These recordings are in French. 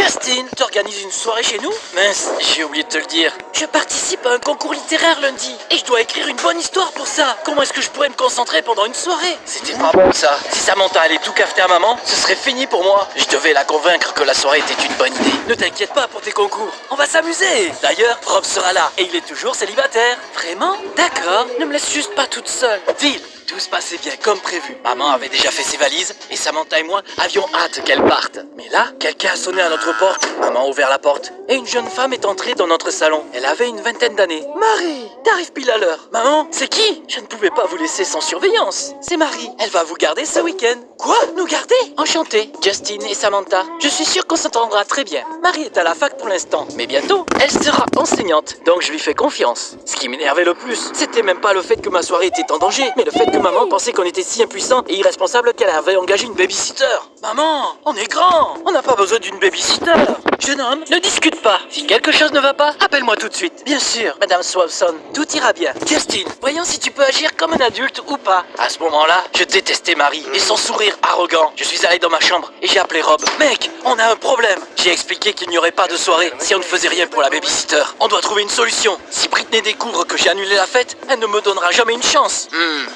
Justin, t'organises une soirée chez nous? Mince, j'ai oublié de te le dire. Je participe à un concours littéraire lundi et je dois écrire une bonne histoire pour ça. Comment est-ce que je pourrais me concentrer pendant une soirée? C'était pas bon ça. Si Samantha allait tout cafeter à maman, ce serait fini pour moi. Je devais la convaincre que la soirée était une bonne idée. Ne t'inquiète pas pour tes concours, on va s'amuser. D'ailleurs, Rob sera là et il est toujours célibataire. Vraiment? D'accord, ne me laisse juste pas toute seule. Deal. Tout se passait bien comme prévu. Maman avait déjà fait ses valises et Samantha et moi avions hâte qu'elle parte. Mais là, quelqu'un a sonné à notre porte. Maman a ouvert la porte et une jeune femme est entrée dans notre salon. Elle avait une vingtaine d'années. Marie, t'arrives pile à l'heure. Maman, c'est qui? Je ne pouvais pas vous laisser sans surveillance. C'est Marie. Elle va vous garder ce week-end. Quoi? Nous garder? Enchanté, Justin et Samantha. Je suis sûre qu'on s'entendra très bien. Marie est à la fac pour l'instant, mais bientôt, elle sera enseignante. Donc je lui fais confiance. Ce qui m'énervait le plus, c'était même pas le fait que ma soirée était en danger, mais le fait que maman pensait qu'on était si impuissants et irresponsables qu'elle avait engagé une babysitter. Maman, on est grand, on n'a pas besoin d'une babysitter. Jeune homme, ne discute pas. Si quelque chose ne va pas, appelle-moi tout de suite. Bien sûr, Madame Swavson, tout ira bien. Justin, voyons si tu peux agir comme un adulte ou pas. À ce moment-là, je détestais Marie et son sourire arrogant. Je suis allé dans ma chambre et j'ai appelé Rob. Mec, on a un problème. J'ai expliqué qu'il n'y aurait pas de soirée si on ne faisait rien pour la babysitter. On doit trouver une solution. Si Britney découvre que j'ai annulé la fête, elle ne me donnera jamais une chance.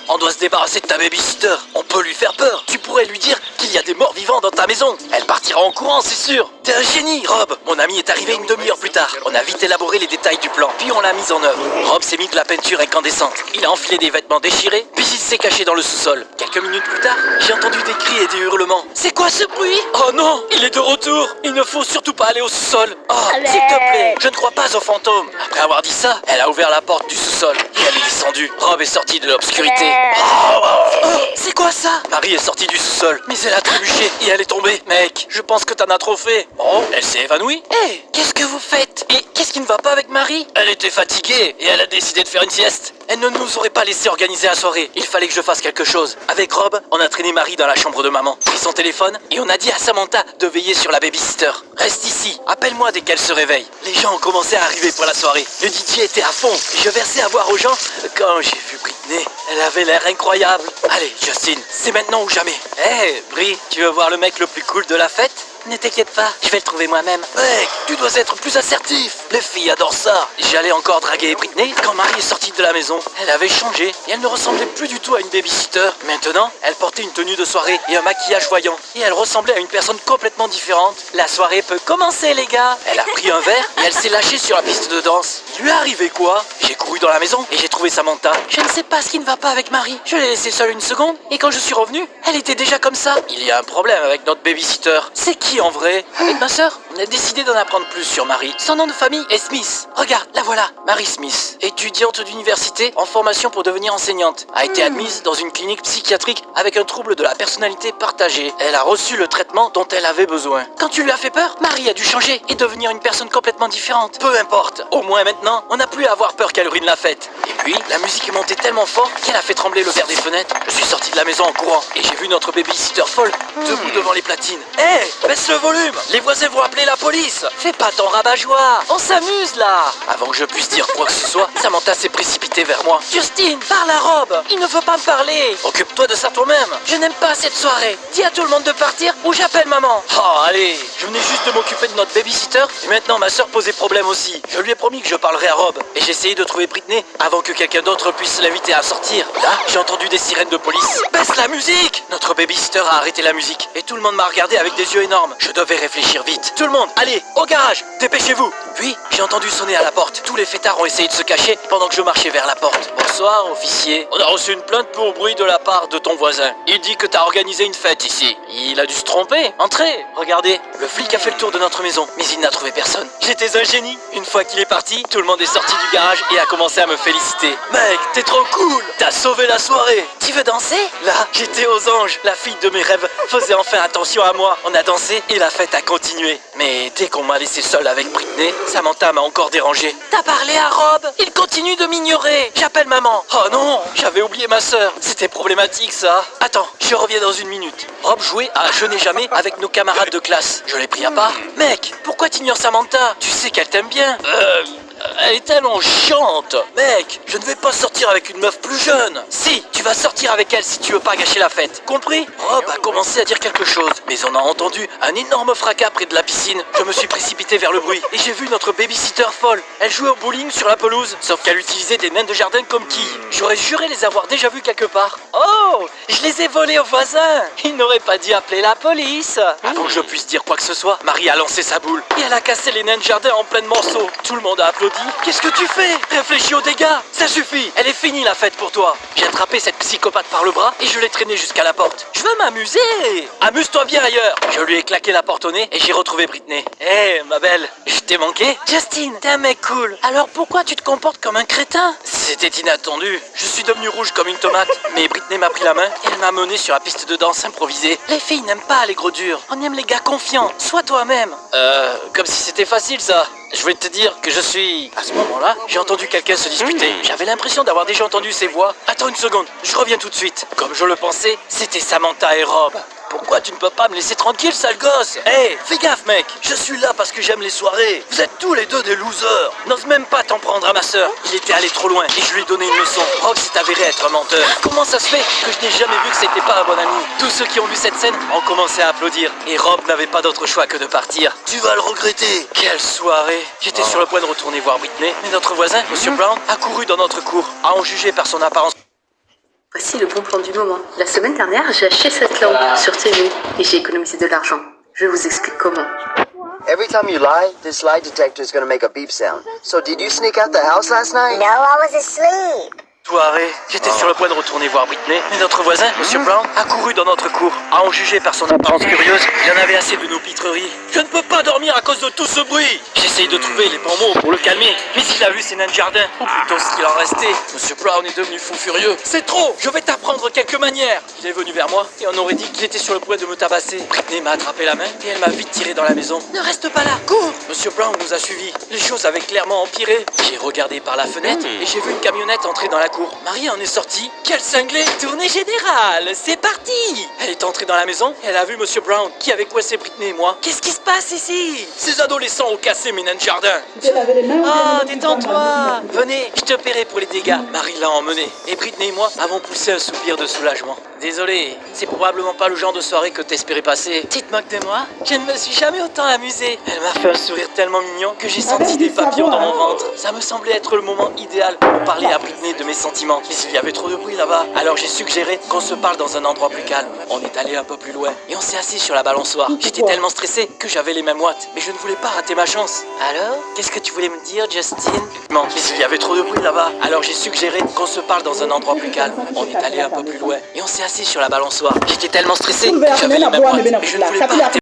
On doit se débarrasser de ta babysitter. On peut lui faire peur. Tu pourrais lui dire qu'il y a des morts vivants dans ta maison. Elle partira en courant, c'est sûr. T'es un génie, Rob. Mon ami est arrivé une demi-heure plus tard. On a vite élaboré les détails du plan, puis on l'a mis en œuvre. Rob s'est mis de la peinture incandescente. Il a enfilé des vêtements déchirés, puis il s'est caché dans le sous-sol. Quelques minutes plus tard, j'ai entendu des cris et des hurlements. C'est quoi ce bruit? Oh non, il est de retour. Il ne faut surtout pas aller au sous-sol. Oh, s'il te plaît, je ne crois pas aux fantômes. Après avoir dit ça, elle a ouvert la porte du sous-sol et elle est descendue. Rob est sorti de l'obscurité. Oh, c'est quoi ça? Marie est sortie du sous-sol, mais elle a trébuché et elle est tombée. Mec, je pense que t'en as trop fait. Oh, elle s'est évanouie. Hé, qu'est-ce que vous faites? Et qu'est-ce qui ne va pas avec Marie? Elle était fatiguée et elle a décidé de faire une sieste. Elle ne nous aurait pas laissé organiser la soirée. Il fallait que je fasse quelque chose. Avec Rob, on a traîné Marie dans la chambre de maman, pris son téléphone et on a dit à Samantha de veiller sur la babysitter. Reste ici, appelle-moi dès qu'elle se réveille. Les gens ont commencé à arriver pour la soirée. Le DJ était à fond et je versais à boire aux gens quand j'ai vu Britney. Elle avait l'air incroyable. Allez, Justin, c'est maintenant ou jamais. Hé, Bri, tu veux voir le mec le plus cool de la fête? Ne t'inquiète pas, je vais le trouver moi-même. Mec, tu dois être plus assertif. Les filles adorent ça. J'allais encore draguer Britney quand Marie est sortie de la maison. Elle avait changé et elle ne ressemblait plus du tout à une babysitter. Maintenant, elle portait une tenue de soirée et un maquillage voyant. Et elle ressemblait à une personne complètement différente. La soirée peut commencer, les gars. Elle a pris un verre et elle s'est lâchée sur la piste de danse. Il lui est arrivé quoi? J'ai couru dans la maison et j'ai trouvé Samantha. Je ne sais pas ce qui ne va pas avec Marie. Je l'ai laissée seule une seconde et quand je suis revenu, elle était déjà comme ça. Il y a un problème avec notre babysitter. C'est qui en vrai? Avec ma sœur, on a décidé d'en apprendre plus sur Marie. Son nom de famille est Smith. Regarde, la voilà, Marie Smith. Étudiante d'université en formation pour devenir enseignante. A été admise dans une clinique psychiatrique avec un trouble de la personnalité partagée. Elle a reçu le traitement dont elle avait besoin. Quand tu lui as fait peur, Marie a dû changer et devenir une personne complètement différente. Peu importe, au moins maintenant, on n'a plus à avoir peur qu'elle ruine la fête. Et puis, la musique est montée tellement fort qu'elle a fait trembler le verre des fenêtres. Je suis sorti de la maison en courant et j'ai vu notre babysitter folle debout devant les platines. Hé, baisse le volume! Les voisins vont appeler la police. Fais pas ton rabat-joie. On s'amuse là. Avant que je puisse dire quoi que ce soit, Samantha s'est précipitée vers moi. Justine, parle à Rob. Il ne veut pas me parler. Occupe-toi de ça toi-même. Je n'aime pas cette soirée. Dis à tout le monde de partir ou j'appelle maman. Oh, allez. Je venais juste de m'occuper de notre babysitter et maintenant ma soeur posait problème aussi. Je lui ai promis que je parlerai à Rob et j'ai essayé de trouver Britney avant que quelqu'un d'autre puisse l'inviter à sortir. Là, j'ai entendu des sirènes de police. Baisse la musique. Notre babysitter a arrêté la musique et tout le monde m'a regardé avec des yeux énormes. Je devais réfléchir vite. Tout le monde, allez, au garage, dépêchez-vous. Puis, j'ai entendu sonner à la porte. Tous les fêtards ont essayé de se cacher pendant que je marchais vers la porte. Bonsoir, officier. On a reçu une plainte pour bruit de la part de ton voisin. Il dit que t'as organisé une fête ici. Il a dû se tromper. Entrez, regardez. Le flic a fait le tour de notre maison, mais il n'a trouvé personne. J'étais un génie. Une fois qu'il est parti, tout le monde est sorti du garage et a commencé à me féliciter. Mec, t'es trop cool. T'as sauvé la soirée. Tu veux danser? Là, j'étais aux anges. La fille de mes rêves faisait enfin attention à moi. On a dansé et la fête a continué. Mais dès qu'on m'a laissé seul avec Britney, Samantha m'a encore dérangé. T'as parlé à Rob? Il continue de m'ignorer. J'appelle maman. Oh non, j'avais oublié ma sœur. C'était problématique ça. Attends, je reviens dans une minute. Rob jouait à Je n'ai jamais avec nos camarades de classe. Je l'ai pris à part. Mec, pourquoi t'ignores Samantha? Tu sais qu'elle t'aime bien. Elle est tellement chiante. Mec, je ne vais pas sortir avec une meuf plus jeune. Si, tu vas sortir avec elle si tu veux pas gâcher la fête. Compris? Rob a commencé à dire quelque chose, mais on a entendu un énorme fracas près de la piscine. Je me suis précipité vers le bruit et j'ai vu notre babysitter folle. Elle jouait au bowling sur la pelouse, sauf qu'elle utilisait des nains de jardin comme quilles. J'aurais juré les avoir déjà vus quelque part. Oh, je les ai volés aux voisins. Ils n'auraient pas dû appeler la police. Avant que je puisse dire quoi que ce soit, Marie a lancé sa boule et elle a cassé les nains de jardin en plein morceaux. Tout le monde a applaudi. Qu'est-ce que tu fais? Réfléchis aux dégâts. Ça suffit. Elle est finie la fête pour toi. J'ai attrapé cette psychopathe par le bras et je l'ai traînée jusqu'à la porte. Je veux m'amuser. Amuse-toi bien ailleurs. Je lui ai claqué la porte au nez et j'ai retrouvé Britney. Hé, ma belle, je t'ai manqué? Justin, t'es un mec cool. Alors pourquoi tu te comportes comme un crétin? C'était inattendu. Je suis devenu rouge comme une tomate. Mais Britney m'a pris la main et elle m'a mené sur la piste de danse improvisée. Les filles n'aiment pas les gros durs. On aime les gars confiants. Sois toi-même. Comme si c'était facile ça. Je voulais te dire que je suis... À ce moment-là, j'ai entendu quelqu'un se disputer. J'avais l'impression d'avoir déjà entendu ces voix. Attends une seconde, je reviens tout de suite. Comme je le pensais, c'était Samantha et Rob. Pourquoi tu ne peux pas me laisser tranquille, sale gosse? Hé, fais gaffe, mec. Je suis là parce que j'aime les soirées. Vous êtes tous les deux des losers. N'ose même pas t'en prendre à ma sœur. Il était allé trop loin et je lui ai donné une leçon. Rob s'est avéré être un menteur. Comment ça se fait que je n'ai jamais vu que c'était pas un bon ami? Tous ceux qui ont vu cette scène ont commencé à applaudir. Et Rob n'avait pas d'autre choix que de partir. Tu vas le regretter. Quelle soirée. J'étais sur le point de retourner voir Whitney, mais notre voisin, Monsieur Brown, a couru dans notre cour, à en juger par son apparence. Voici le bon plan du moment. La semaine dernière, j'ai acheté cette lampe sur TV et j'ai économisé de l'argent. Je vous explique comment. Every time you lie, this lie detector is gonna make a beep sound. So did you sneak out the house last night? No, I was asleep. Soirée. J'étais sur le point de retourner voir Whitney, mais notre voisin, Monsieur Brown, a couru dans notre cour. À en juger par son apparence curieuse, il en avait assez de nos pitreries. Je ne peux pas dormir à cause de tout ce bruit. J'essaye de trouver les bons mots pour le calmer, mais il a vu ces nains de jardin, ou plutôt ce qu'il en restait. Monsieur Brown est devenu fou furieux. C'est trop. Je vais t'apprendre quelques manières. Il est venu vers moi et on aurait dit qu'il était sur le point de me tabasser. Britney m'a attrapé la main et elle m'a vite tiré dans la maison. Ne reste pas là, cours. Monsieur Brown nous a suivis. Les choses avaient clairement empiré. J'ai regardé par la fenêtre et j'ai vu une camionnette entrer dans la cour. Marie en est sortie. Quel cinglé! Tournée générale, c'est parti! Elle est entrée dans la maison et elle a vu Monsieur Brown qui avait coincé Britney et moi. Qu'est-ce qui se passe ici? Ces adolescents ont cassé mes nains de jardin. Ah, détends-toi! Venez, je te paierai pour les dégâts. Marie l'a emmené et Britney et moi avons poussé un soupir de soulagement. Désolé, c'est probablement pas le genre de soirée que t'espérais passer. Tu te moques de moi? Je ne me suis jamais autant amusée. Elle m'a fait un sourire tellement mignon que j'ai senti des papillons dans mon ventre. Ça me semblait être le moment idéal pour parler à Britney de mes sentiments. Mais il y avait trop de bruit là-bas, alors j'ai suggéré qu'on se parle dans un endroit plus calme. On est allé un peu plus loin et on s'est assis sur la balançoire. J'étais tellement stressé que j'avais les mêmes moites, mais je ne voulais pas rater ma chance. Alors, qu'est-ce que tu voulais me dire, Justin? Non, mais il y avait trop de bruit là-bas, alors j'ai suggéré qu'on se parle dans un endroit plus calme. On est allé un peu plus loin et on s'est assis sur la balançoire. J'étais tellement stressé que j'avais les mêmes moites, mais je ne voulais pas rater